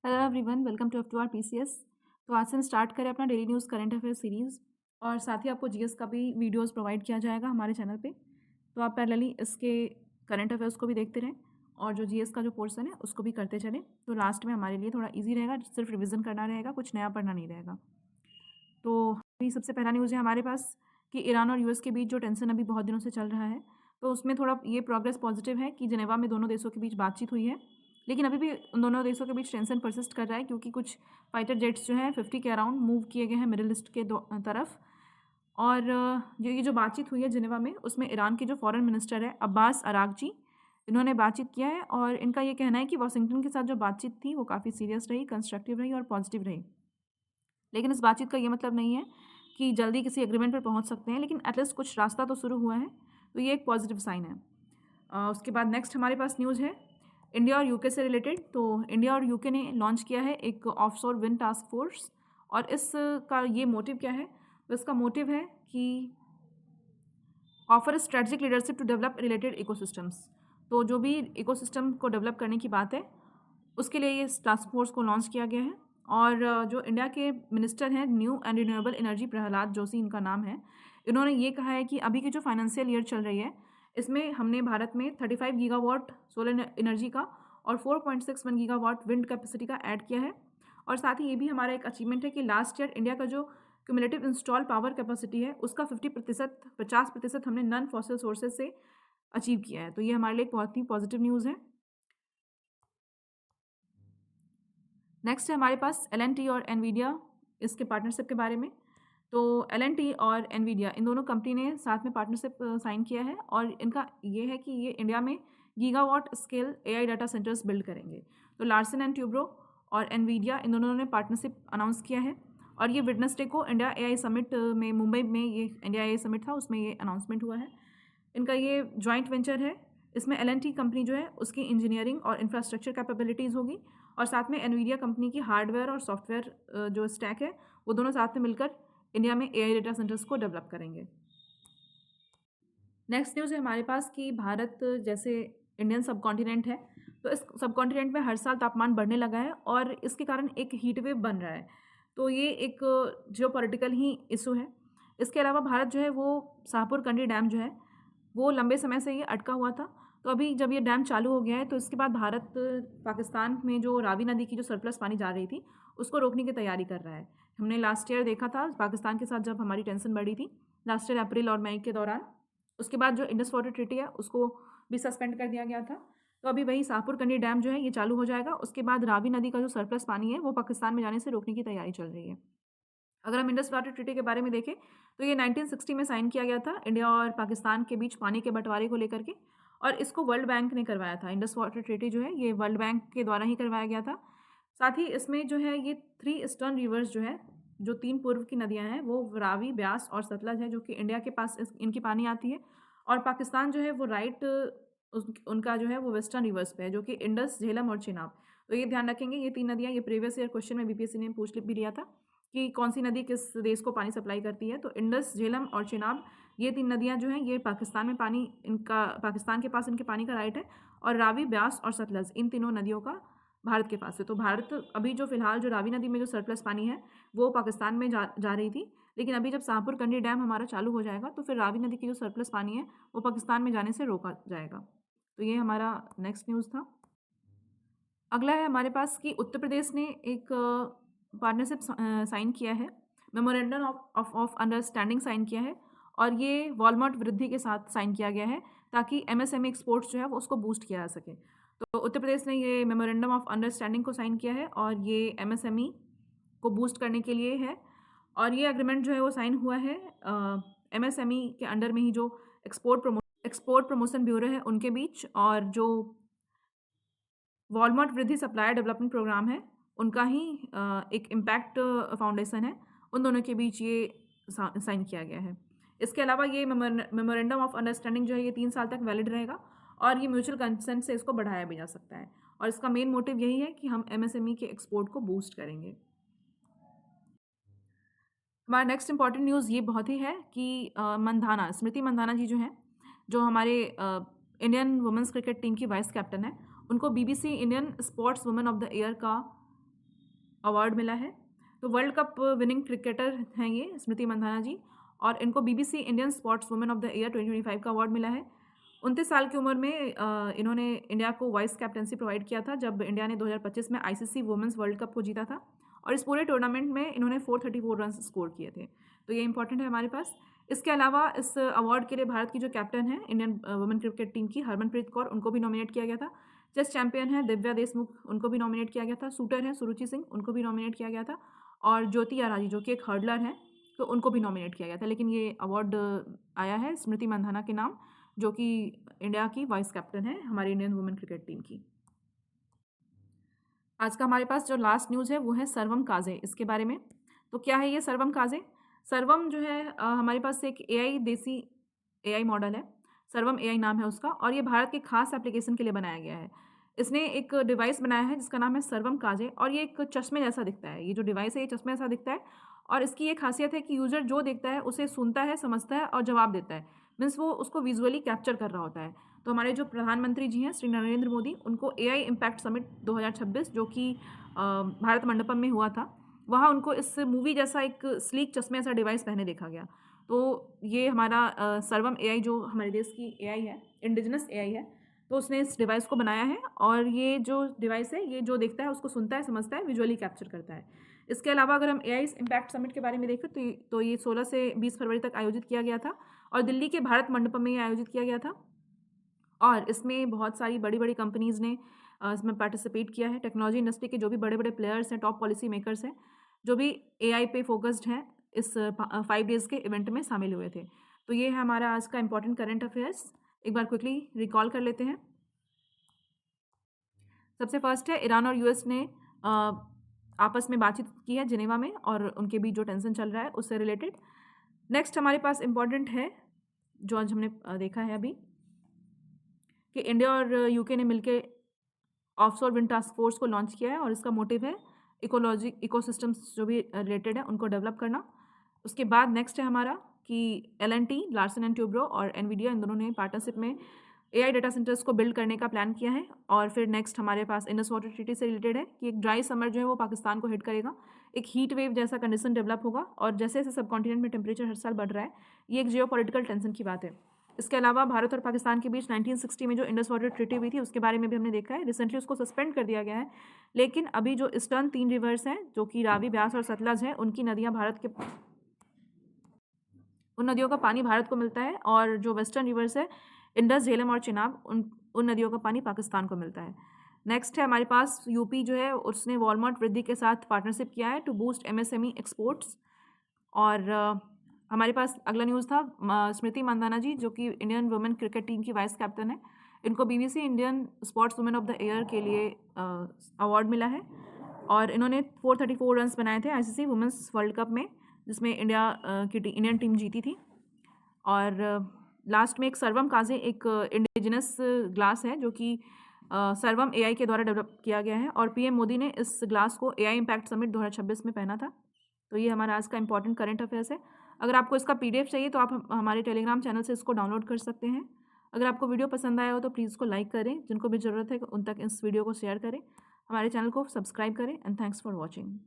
Hello everyone, welcome to our PCS. तो आज से हम स्टार्ट करें अपना daily news current affair series और साथ ही आपको जीएस का भी वीडियोस प्रोवाइड किया जाएगा हमारे चैनल पे। तो आप पैरेलली इसके करंट अफेयर्स को भी देखते रहें और जो जीएस का जो पोर्शन है उसको भी करते चलें। तो लास्ट में हमारे लिए थोड़ा ईजी रहेगा, सिर्फ रिविज़न करना रहेगा, कुछ नया पढ़ना नहीं रहेगा। तो अभी सबसे पहला न्यूज़ है हमारे पास कि ईरान और यूएस के बीच जो टेंशन अभी बहुत दिनों से चल रहा है, तो उसमें थोड़ा ये प्रोग्रेस पॉजिटिव है कि जिनेवा में दोनों देशों के बीच बातचीत हुई है। लेकिन अभी भी उन दोनों देशों के बीच टेंशन परसिस्ट कर रहा है क्योंकि कुछ फाइटर जेट्स जो हैं 50 के अराउंड मूव किए गए हैं मिडिल ईस्ट के तरफ। और जो ये जो बातचीत हुई है जिनेवा में, उसमें ईरान के जो फॉरेन मिनिस्टर है अब्बास अरागची, इन्होंने बातचीत किया है और इनका ये कहना है कि वाशिंगटन के साथ जो बातचीत थी वो काफ़ी सीरियस रही, कंस्ट्रक्टिव रही और पॉजिटिव रही। लेकिन इस बातचीत का ये मतलब नहीं है कि जल्दी किसी एग्रीमेंट पर पहुंच सकते हैं, लेकिन एटलीस्ट कुछ रास्ता तो शुरू हुआ है, तो ये एक पॉजिटिव साइन है। उसके बाद नेक्स्ट हमारे पास न्यूज़ है इंडिया और यूके से रिलेटेड। तो इंडिया और यूके ने लॉन्च किया है एक ऑफशोर विंड टास्क फोर्स, और इसका ये मोटिव क्या है? तो इसका मोटिव है कि offer strategic leadership to develop related ecosystems. तो जो भी इकोसिस्टम को डेवलप करने की बात है उसके लिए ये टास्क फोर्स को लॉन्च किया गया है। और जो इंडिया के मिनिस्टर हैं new and renewable energy, Prahlad Joshi इनका नाम है, इन्होंने ये कहा है कि अभी की जो फाइनेंशियल ईयर चल रही है इसमें हमने भारत में 35 गीगावाट सोलर एनर्जी का और 4.61 गीगावाट विंड कैपेसिटी का ऐड किया है। और साथ ही ये भी हमारा एक अचीवमेंट है कि लास्ट ईयर इंडिया का जो क्यूमुलेटिव इंस्टॉल पावर कैपेसिटी है उसका 50% हमने नॉन फॉसिल सोर्सेज से अचीव किया है। तो ये हमारे लिए एक बहुत ही पॉजिटिव न्यूज़ है। नेक्स्ट है हमारे पास एल&टी और एनवीडिया, इसके पार्टनरशिप के बारे में। तो एल&टी और एनवीडिया इन दोनों कंपनी ने साथ में पार्टनरशिप साइन किया है और इनका ये है कि ये इंडिया में gigawatt scale AI data centres build करेंगे। तो लार्सन एंड ट्यूब्रो और एनवीडिया इन दोनों ने पार्टनरशिप अनाउंस किया है और ये वेडनेसडे को इंडिया एआई समिट में मुंबई में, ये इंडिया एआई समिट था, उसमें ये अनाउंसमेंट हुआ है। इनका ये जॉइंट वेंचर है। इसमें एल&टी कंपनी जो है उसकी इंजीनियरिंग और इंफ्रास्ट्रक्चर कैपेबिलिटीज़ होगी और साथ में एनवीडिया कंपनी की हार्डवेयर और सॉफ्टवेयर जो स्टैक है वो दोनों साथ में मिलकर इंडिया में एआई डेटा सेंटर्स को डेवलप करेंगे। नेक्स्ट न्यूज़ है हमारे पास कि भारत जैसे इंडियन सब कॉन्टिनेंट है, तो इस सब कॉन्टिनेंट में हर साल तापमान बढ़ने लगा है और इसके कारण एक हीट वेव बन रहा है। तो ये एक जियोपॉलिटिकल ही इशू है। इसके अलावा भारत जो है वो शाहपुर कंडी डैम जो है वो लंबे समय से ये अटका हुआ था। तो अभी जब ये डैम चालू हो गया है तो इसके बाद भारत पाकिस्तान में जो रावी नदी की जो सरप्लस पानी जा रही थी उसको रोकने की तैयारी कर रहा है। हमने लास्ट ईयर देखा था पाकिस्तान के साथ जब हमारी टेंशन बढ़ी थी लास्ट ईयर अप्रैल और मई के दौरान, उसके बाद जो इंडस वाटर ट्रीटी है उसको भी सस्पेंड कर दिया गया था। तो अभी वही शाहपुर कंडी डैम जो है ये चालू हो जाएगा। उसके बाद रावी नदी का जो सरप्लस पानी है वो पाकिस्तान में जाने से रोकने की तैयारी चल रही है। अगर हम इंडस वाटर ट्रीटी के बारे में देखें तो ये 1960 में साइन किया गया था इंडिया और पाकिस्तान के बीच पानी के बंटवारे को लेकर के, और इसको वर्ल्ड बैंक ने करवाया था। इंडस वाटर ट्रीटी जो है ये वर्ल्ड बैंक के द्वारा ही करवाया गया था। साथ ही इसमें जो है ये 3 ईस्टर्न रिवर्स जो है, जो 3 पूर्व की नदियां हैं वो रावी, ब्यास और सतलज है, जो कि इंडिया के पास इनकी पानी आती है। और पाकिस्तान जो है वो राइट उनका जो है वो वेस्टर्न रिवर्स पे है, जो कि इंडस, झेलम और चिनाब। तो ये ध्यान रखेंगे ये 3 नदियाँ, ये प्रीवियस ईयर क्वेश्चन में बीपीएससी ने पूछ भी लिया था कि कौन सी नदी किस देश को पानी सप्लाई करती है। तो इंडस, झेलम और चिनाब, ये 3 नदियाँ जो हैं ये पाकिस्तान में पानी, इनका पाकिस्तान के पास इनके पानी का राइट है। और रावी, ब्यास और सतलज इन तीनों नदियों का भारत के पास है। तो भारत अभी जो फिलहाल जो रावी नदी में जो सरप्लस पानी है वो पाकिस्तान में जा रही थी, लेकिन अभी जब शाहपुर कंडी डैम हमारा चालू हो जाएगा तो फिर रावी नदी की जो सरप्लस पानी है वो पाकिस्तान में जाने से रोका जाएगा। तो ये हमारा नेक्स्ट न्यूज़ था। अगला है हमारे पास कि उत्तर प्रदेश ने एक पार्टनरशिप साइन किया है, मेमोरेंडम ऑफ अंडरस्टैंडिंग साइन किया है, और ये वॉलमार्ट वृद्धि के साथ साइन किया गया है ताकि एमएसएमई एक्सपोर्ट्स जो है वो उसको बूस्ट किया जा सके। तो उत्तर प्रदेश ने ये मेमोरेंडम ऑफ अंडरस्टैंडिंग को साइन किया है और ये एमएसएमई को बूस्ट करने के लिए है। और ये एग्रीमेंट जो है वो साइन हुआ है एमएसएमई के अंडर में ही जो एक्सपोर्ट प्रमोशन ब्यूरो है उनके बीच, और जो वॉलमार्ट वृद्धि सप्लायर डेवलपमेंट प्रोग्राम है उनका ही एक इम्पैक्ट फाउंडेशन है, उन दोनों के बीच ये साइन किया गया है। इसके अलावा ये मेमोरेंडम ऑफ अंडरस्टैंडिंग जो है ये 3 साल तक वैलिड रहेगा और ये म्यूचुअल कंसेंट से इसको बढ़ाया भी जा सकता है, और इसका मेन मोटिव यही है कि हम एमएसएमई के एक्सपोर्ट को बूस्ट करेंगे। हमारा नेक्स्ट इंपॉर्टेंट न्यूज़ ये बहुत ही है कि मंधाना, स्मृति मंधाना जी जो हैं, जो हमारे इंडियन वुमेंस क्रिकेट टीम की वाइस कैप्टन है, उनको BBC Indian sports women of the year का अवार्ड मिला है। तो वर्ल्ड कप विनिंग क्रिकेटर हैं ये स्मृति मंधाना जी, और इनको BBC Indian sports women of the year 2025 का अवार्ड मिला है। 29 साल की उम्र में इन्होंने इंडिया को वाइस कैप्टनसी प्रोवाइड किया था जब इंडिया ने 2025 में आईसीसी वुमेन्स वर्ल्ड कप को जीता था, और इस पूरे टूर्नामेंट में इन्होंने 434 रन स्कोर किए थे। तो ये इंपॉर्टेंट है हमारे पास। इसके अलावा इस अवार्ड के लिए भारत की जो कैप्टन है इंडियन वुमेन क्रिकेट टीम की, हरमनप्रीत कौर, उनको भी नॉमिनेट किया गया था। चेस चैंपियन है दिव्या देशमुख, उनको भी नॉमिनेट किया गया था। शूटर हैं सुरुचि सिंह, उनको भी नॉमिनेट किया गया था। और ज्योति आराजी जो कि एक हर्डलर हैं, तो उनको भी नॉमिनेट किया गया था। लेकिन ये अवार्ड आया है स्मृति मंधाना के नाम, जो कि इंडिया की वाइस कैप्टन है हमारी इंडियन वुमेन क्रिकेट टीम की। आज का हमारे पास जो लास्ट न्यूज़ है वो है सर्वम काजे, इसके बारे में। तो क्या है ये सर्वम काजे? सर्वम जो है हमारे पास एक एआई देसी एआई मॉडल है। सर्वम एआई नाम है उसका, और ये भारत के खास एप्लीकेशन के लिए बनाया गया है। इसने एक डिवाइस बनाया है जिसका नाम है सर्वम काजे, और ये एक चश्मे जैसा दिखता है। ये जो डिवाइस है ये चश्मे जैसा दिखता है, और इसकी ये खासियत है कि यूज़र जो देखता है उसे सुनता है, समझता है और जवाब देता है। मीन्स वो उसको विजुअली कैप्चर कर रहा होता है। तो हमारे जो प्रधानमंत्री जी हैं श्री नरेंद्र मोदी, उनको एआई इम्पैक्ट समिट 2026 जो कि भारत मंडपम में हुआ था, वहाँ उनको इस मूवी जैसा एक स्लीक चश्मे जैसा डिवाइस पहने देखा गया। तो ये हमारा सर्वम एआई जो हमारे देश की एआई है, इंडिजिनस एआई है, तो उसने इस डिवाइस को बनाया है, और ये जो डिवाइस है ये जो देखता है उसको सुनता है, समझता है, विजुअली कैप्चर करता है। इसके अलावा अगर हम एआई इम्पैक्ट समिट के बारे में देखें तो ये 16 से 20 फरवरी तक आयोजित किया गया था, और दिल्ली के भारत मंडपम में ये आयोजित किया गया था। और इसमें बहुत सारी बड़ी बड़ी कंपनीज़ ने इसमें पार्टिसिपेट किया है। टेक्नोलॉजी इंडस्ट्री के जो भी बड़े बड़े प्लेयर्स हैं, टॉप पॉलिसी मेकर्स हैं, जो भी एआई पे फोकस्ड हैं, इस 5 डेज़ के इवेंट में शामिल हुए थे। तो ये है हमारा आज का इंपॉर्टेंट करंट अफेयर्स। एक बार क्विकली रिकॉल कर लेते हैं। सबसे फर्स्ट है, ईरान और यूएस ने आपस में बातचीत की है जिनेवा में, और उनके बीच जो टेंशन चल रहा है उससे रिलेटेड। नेक्स्ट हमारे पास इम्पॉर्टेंट है जो आज हमने देखा है अभी, कि इंडिया और यूके ने मिलकर ऑफशोर विंड टास्क फोर्स को लॉन्च किया है, और इसका मोटिव है इकोसिस्टम्स जो भी रिलेटेड है उनको डेवलप करना। उसके बाद नेक्स्ट है हमारा कि एल&टी, लार्सन एंड ट्यूब्रो और एनवीडिया, इन दोनों ने पार्टनरशिप में एआई डाटा सेंटर्स को बिल्ड करने का प्लान किया है। और फिर नेक्स्ट हमारे पास इंडस वाटर ट्रीटी से रिलेटेड है कि एक ड्राई समर जो है वो पाकिस्तान को हिट करेगा, एक हीट वेव जैसा कंडीशन डेवलप होगा, और जैसे जैसे सब कॉन्टिनेंट में टेम्परेचर हर साल बढ़ रहा है, ये एक जियोपॉलिटिकल टेंशन की बात है। इसके अलावा भारत और पाकिस्तान के बीच 1960 में जो इंडस वाटर ट्रीटी हुई थी उसके बारे में भी हमने देखा है। रिसेंटली उसको सस्पेंड कर दिया गया है, लेकिन अभी जो ईस्टर्न 3 रिवर्स हैं जो कि रावी, ब्यास और सतलज हैं, उनकी नदियाँ भारत के उन नदियों का पानी भारत को मिलता है, और जो वेस्टर्न रिवर्स है इंडस, झेलम और चिनाब, उन नदियों का पानी पाकिस्तान को मिलता है। नेक्स्ट है हमारे पास यूपी जो है उसने वॉलमार्ट वृद्धि के साथ पार्टनरशिप किया है टू बूस्ट एमएसएमई एक्सपोर्ट्स। और हमारे पास अगला न्यूज़ था स्मृति मंदाना जी जो कि इंडियन वुमेन क्रिकेट टीम की वाइस कैप्टन है, इनको BBC Indian sports women of the year के लिए अवार्ड मिला है, और इन्होंने 434 रन्स बनाए थे आईसीसी वुमेंस वर्ल्ड कप में, जिसमें इंडियन टीम जीती थी। और लास्ट में एक सर्वम काजे, एक इंडिजिनस ग्लास है जो कि सर्वम एआई के द्वारा डेवलप किया गया है, और पीएम मोदी ने इस ग्लास को एआई इम्पैक्ट समिट 2026 में पहना था। तो ये हमारा आज का इंपॉर्टेंट करंट अफेयर्स है। अगर आपको इसका पीडीएफ चाहिए तो आप हमारे टेलीग्राम चैनल से इसको डाउनलोड कर सकते हैं। अगर आपको वीडियो पसंद आया हो तो प्लीज़ इसको लाइक करें, जिनको भी ज़रूरत है उन तक इस वीडियो को शेयर करें, हमारे चैनल को सब्सक्राइब करें, एंड थैंक्स फॉर वॉचिंग।